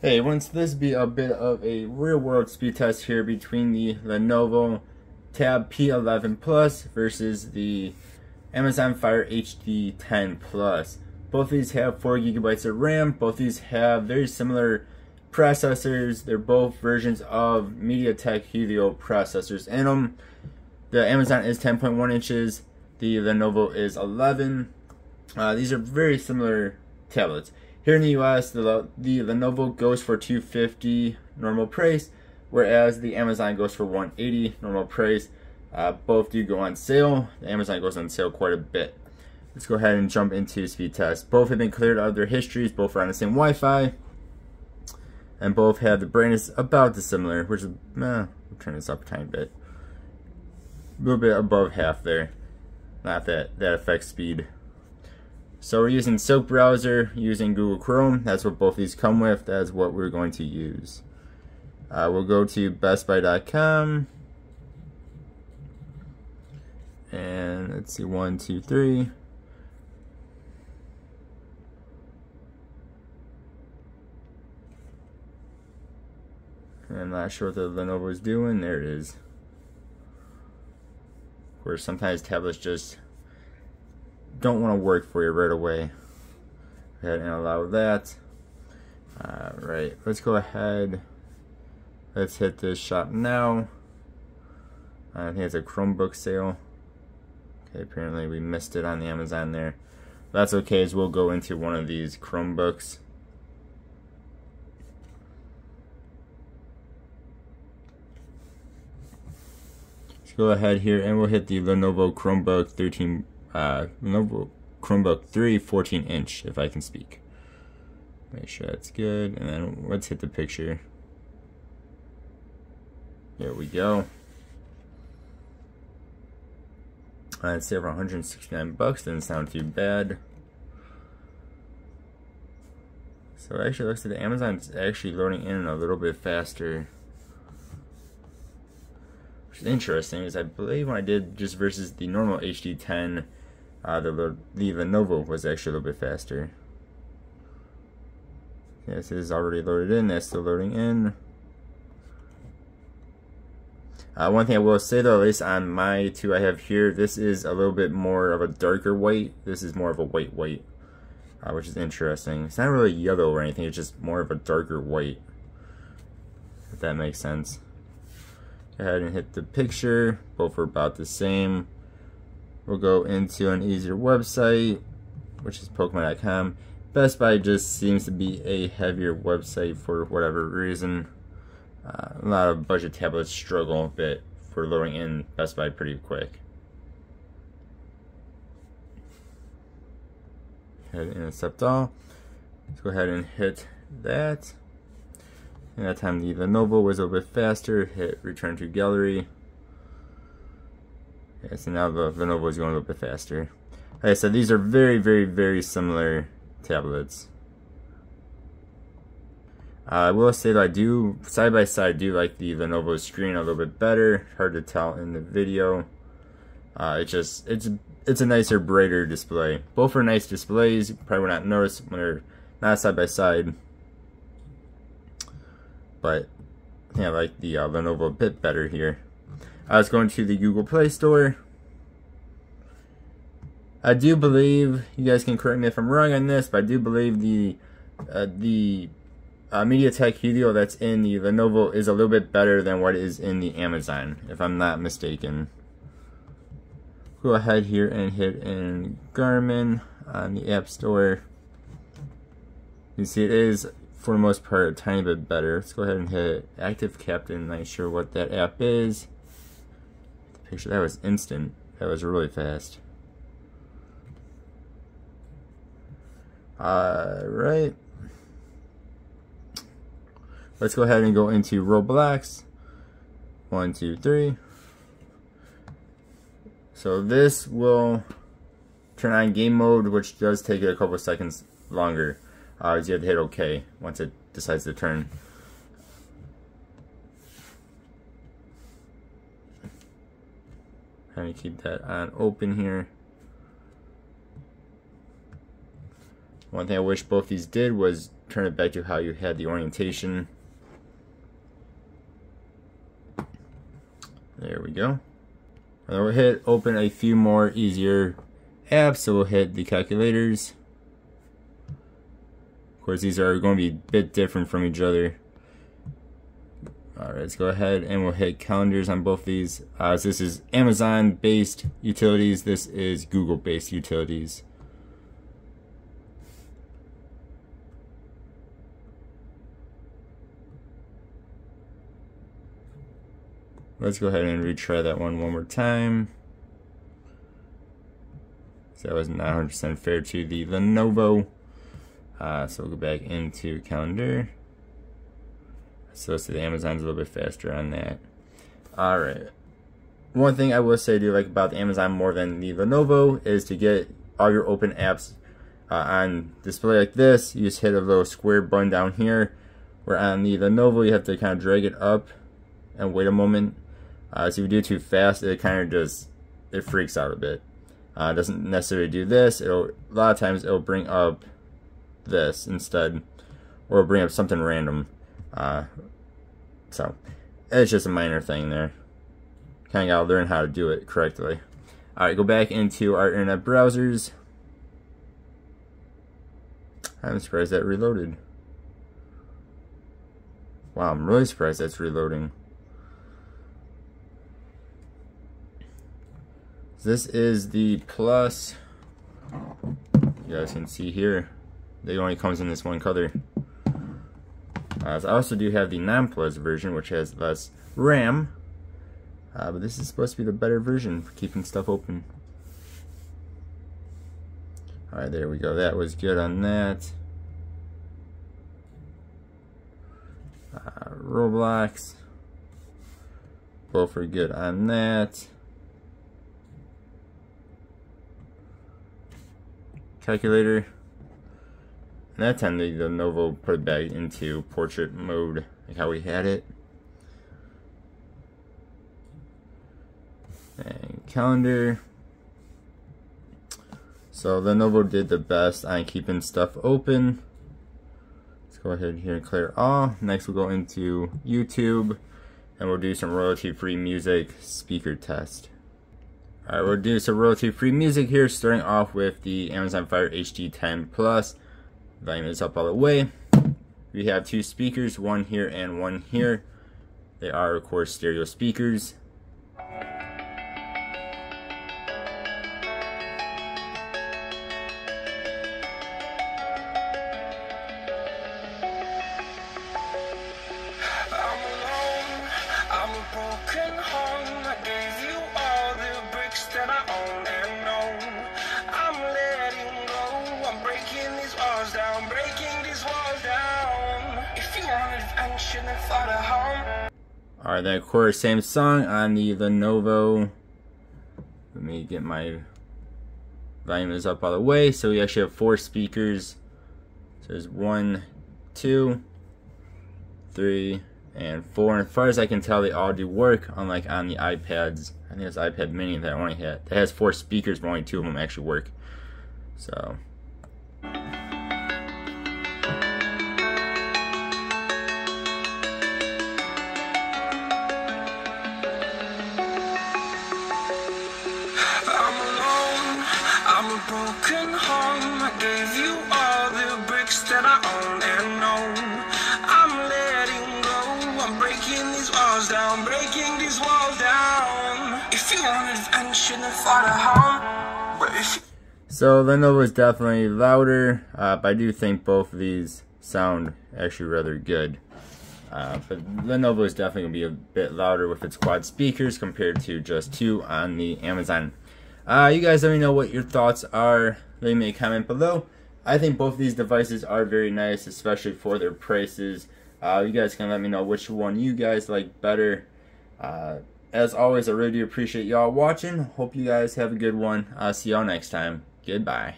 Hey, wouldn't this be a bit of a real-world speed test here between the Lenovo Tab P11 Plus versus the Amazon Fire HD10 Plus. Both these have 4 gigabytes of RAM. Both these have very similar processors. They're both versions of MediaTek Helio processors in them. The Amazon is 10.1 inches. The Lenovo is 11. These are very similar tablets. Here in the US, the Lenovo goes for $250 normal price, whereas the Amazon goes for $180 normal price. Both do go on sale. The Amazon goes on sale quite a bit. Let's go ahead and jump into speed tests. Both have been cleared of their histories. Both are on the same Wi-Fi, and both have the brightness about dissimilar, which is, we'll turn this up a tiny bit. A little bit above half there. Not that affects speed. So we're using Silk browser, using Google Chrome. That's what both these come with. That's what we're going to use. We'll go to bestbuy.com. And let's see, 1, 2, 3. I'm not sure what the Lenovo is doing. There it is. Of course, sometimes tablets just don't want to work for you right away. Go ahead and allow that. Right, let's go ahead. Let's hit this shop now. I think it's a Chromebook sale. Okay, apparently we missed it on the Amazon there. That's okay, as we'll go into one of these Chromebooks. Let's go ahead here and we'll hit the Lenovo Chromebook 13. Lenovo Chromebook 3 14-inch, if I can speak. Make sure that's good, and then let's hit the picture. There we go. I'd say around 169 bucks. Doesn't sound too bad. So it actually looks like the Amazon's actually loading in a little bit faster, which is interesting, is I believe when I did just versus the normal HD10, the Lenovo was actually a little bit faster. Yes, it is already loaded in. That's still loading in. One thing I will say though, at least on my two I have here, this is a little bit more of a darker white. This is more of a white, which is interesting. It's not really yellow or anything. It's just more of a darker white, if that makes sense. Go ahead and hit the picture. Both are about the same. We'll go into an easier website, which is Pokemon.com. Best Buy just seems to be a heavier website for whatever reason. A lot of budget tablets struggle a bit for loading in Best Buy pretty quick. Go ahead and accept all. Let's go ahead and hit that. And that time the Lenovo was a little bit faster. Hit return to gallery. Yeah, so now the Lenovo is going a little bit faster. Like I said, these are very, very, very similar tablets. I will say that I do, side by side, do like the Lenovo screen a little bit better. Hard to tell in the video. It's a nicer, brighter display. Both are nice displays. You probably will not notice when they're not side by side. But I think I like the Lenovo a bit better here. I was going to the Google Play Store. I do believe, you guys can correct me if I'm wrong on this, but I do believe the MediaTek Helio that's in the Lenovo is a little bit better than what is in the Amazon, if I'm not mistaken. Go ahead here and hit in Garmin on the App Store. You see it is, for the most part, a tiny bit better. Let's go ahead and hit Active Captain. Not sure what that app is. The picture, that was instant. That was really fast. Alright. Let's go ahead and go into Roblox. 1, 2, 3. So this will turn on game mode, which does take it a couple of seconds longer. As you have to hit OK once it decides to turn. Trying to keep that on open here. One thing I wish both these did was turn it back to how you had the orientation. There we go. And then we'll hit open a few more easier apps. So we'll hit the calculators. Of course, these are going to be a bit different from each other. Alright, let's go ahead and we'll hit calendars on both these. So this is Amazon based utilities. This is Google based utilities. Let's go ahead and retry that one more time. So that was not 100% fair to the Lenovo. So we'll go back into calendar. So the Amazon's a little bit faster on that. Alright. One thing I will say I do like about the Amazon more than the Lenovo is to get all your open apps on display like this. You just hit a little square button down here. Where on the Lenovo you have to kind of drag it up and wait a moment. So if you do it too fast, it kind of just, it freaks out a bit. It doesn't necessarily do this. A lot of times it'll bring up this instead, or it'll bring up something random. So it's just a minor thing there. Kind of gotta learn how to do it correctly. Alright, go back into our internet browsers. I'm surprised that reloaded. Wow, I'm really surprised that's reloading. This is the Plus. You guys can see here, it only comes in this one color. So I also do have the non-Plus version, which has less RAM. But this is supposed to be the better version for keeping stuff open. Alright, there we go. That was good on that. Roblox. Both are good on that. Calculator. And that time the Lenovo put it back into portrait mode, like how we had it. And calendar. So Lenovo did the best on keeping stuff open. Let's go ahead here and clear all. Next we'll go into YouTube and we'll do some royalty-free music speaker test. Alright, we'll do some royalty-free music here, starting off with the Amazon Fire HD10 Plus. Volume is up all the way. We have two speakers, one here and one here. They are, of course, stereo speakers. Alright, then of course, same song on the Lenovo. Let me get my volume is up all the way. So we actually have 4 speakers. So there's 1, 2, 3, and 4. And as far as I can tell, they all do work, unlike on the iPads. I think it's iPad mini that only had, that has 4 speakers, but only 2 of them actually work. So broken home, I gave you all the bricks that I own and know. I'm letting go, I'm breaking these walls down, breaking these walls down. If you wanted adventure, then fly to home. But if so Lenovo is definitely louder, but I do think both of these sound actually rather good. But Lenovo is definitely going to be a bit louder with its quad speakers compared to just 2 on the Amazon. You guys let me know what your thoughts are. Leave me a comment below. I think both of these devices are very nice, especially for their prices. You guys can let me know which one you guys like better. As always, I really do appreciate y'all watching. Hope you guys have a good one. I'll see y'all next time. Goodbye.